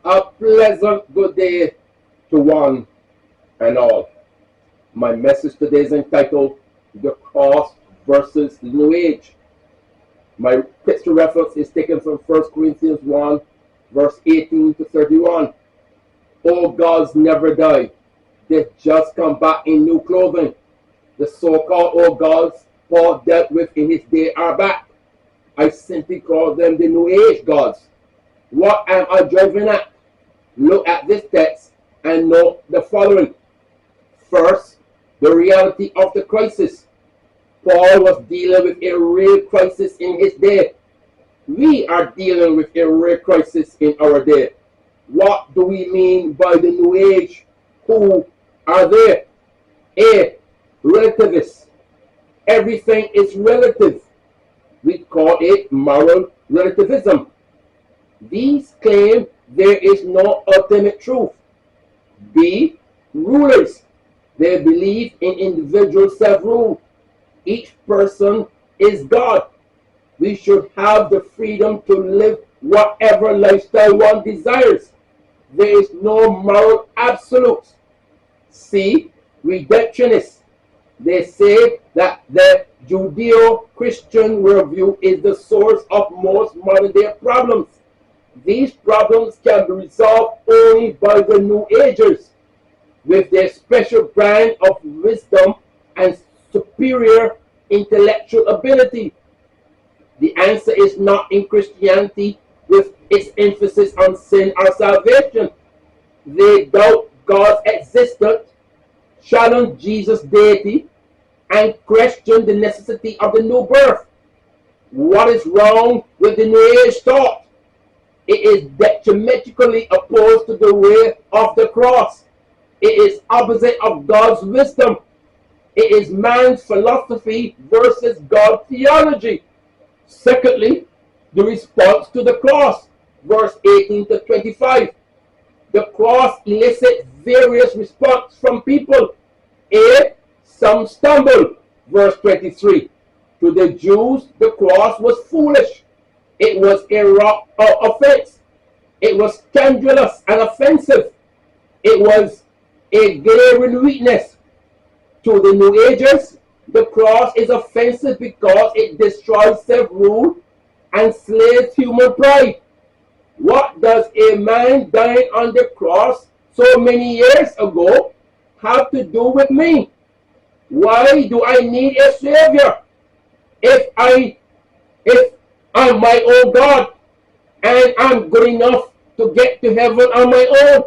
A pleasant good day to one and all. My message today is entitled The Cross versus the New Age. My scripture reference is taken from 1 Corinthians 1, verse 18 to 31. Old gods never die. They just come back in new clothing. The so-called old gods Paul dealt with in his day are back. I simply call them the New Age gods. What am I driving at? Look at this text and note the following. First, the reality of the crisis. Paul was dealing with a real crisis in his day. We are dealing with a real crisis in our day. What do we mean by the New Age? Who are they? A. Relativists. Everything is relative. We call it moral relativism. These claim there is no ultimate truth. B. Rulers. They believe in individual self-rule. Each person is God. We should have the freedom to live whatever lifestyle one desires. There is no moral absolutes. C. Redemptionists. They say that the Judeo-Christian worldview is the source of most modern-day problems. These problems can be resolved only by the New Agers, with their special brand of wisdom and superior intellectual ability. The answer is not in Christianity with its emphasis on sin or salvation. They doubt God's existence, challenge Jesus' deity, and question the necessity of the new birth. What is wrong with the New Age thought? It is diametrically opposed to the way of the cross. It is opposite of God's wisdom. It is man's philosophy versus God's theology. Secondly, the response to the cross, verse 18 to 25. The cross elicits various responses from people. A. Some stumble, verse 23. To the Jews, the cross was foolish. It was a rock of offense. It was scandalous and offensive. It was a glaring weakness. To the New Agers, the cross is offensive because it destroys self-rule and slays human pride. What does a man dying on the cross so many years ago have to do with me? Why do I need a savior if I'm my own God and I'm good enough to get to heaven on my own?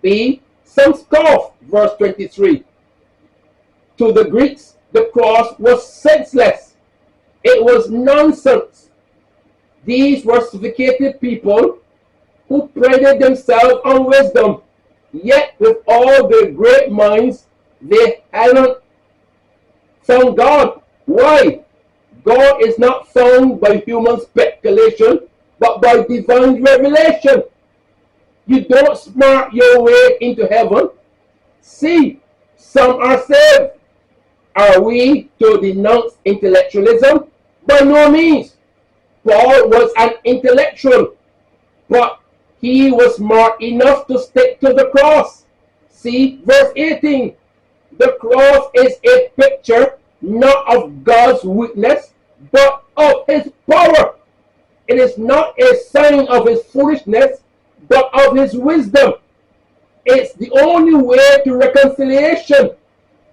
B. Some scoff, verse 23. To the Greeks, the cross was senseless. It was nonsense. These were sophisticated people who prided themselves on wisdom, yet with all their great minds, they hadn't found God. Why? God is not found by human speculation, but by divine revelation. You don't smart your way into heaven. See, some are saved. Are we to denounce intellectualism? By no means. Paul was an intellectual, but he was smart enough to stick to the cross. See, verse 18. The cross is a picture not of God's weakness, but of his power. It is not a sign of his foolishness, but of his wisdom. It's the only way to reconciliation.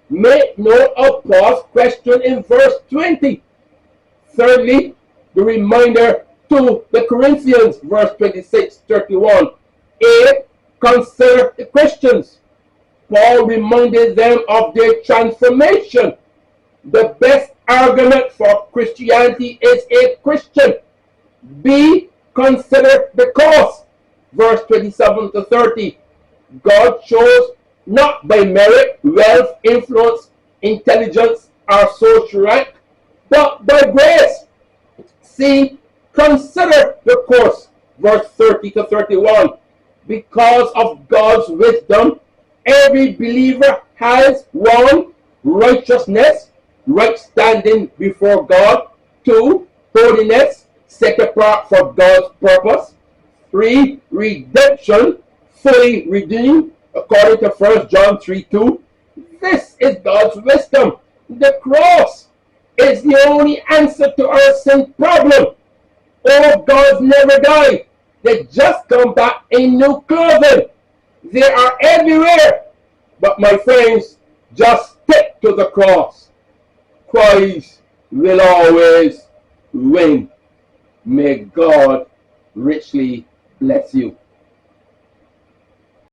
Make note of Paul's question in verse 20. Thirdly, the reminder to the Corinthians, verse 26-31. A. Consider the Christians. Paul reminded them of their transformation. The best argument for Christianity is a Christian. B. Consider the cause. Verse 27-30. God chose not by merit, wealth, influence, intelligence, or social rank, but by grace. C. Consider the course. Verse 30-31. Because of God's wisdom, every believer has 1. Righteousness, right standing before God. 2. Holiness, set apart for God's purpose. redemption, fully redeemed, according to 1 John 3:2. This is God's wisdom. The cross is the only answer to our sin problem. All gods never die. They just come back in new clothing. They are everywhere. But my friends, just stick to the cross. Christ will always win. May God richly bless you.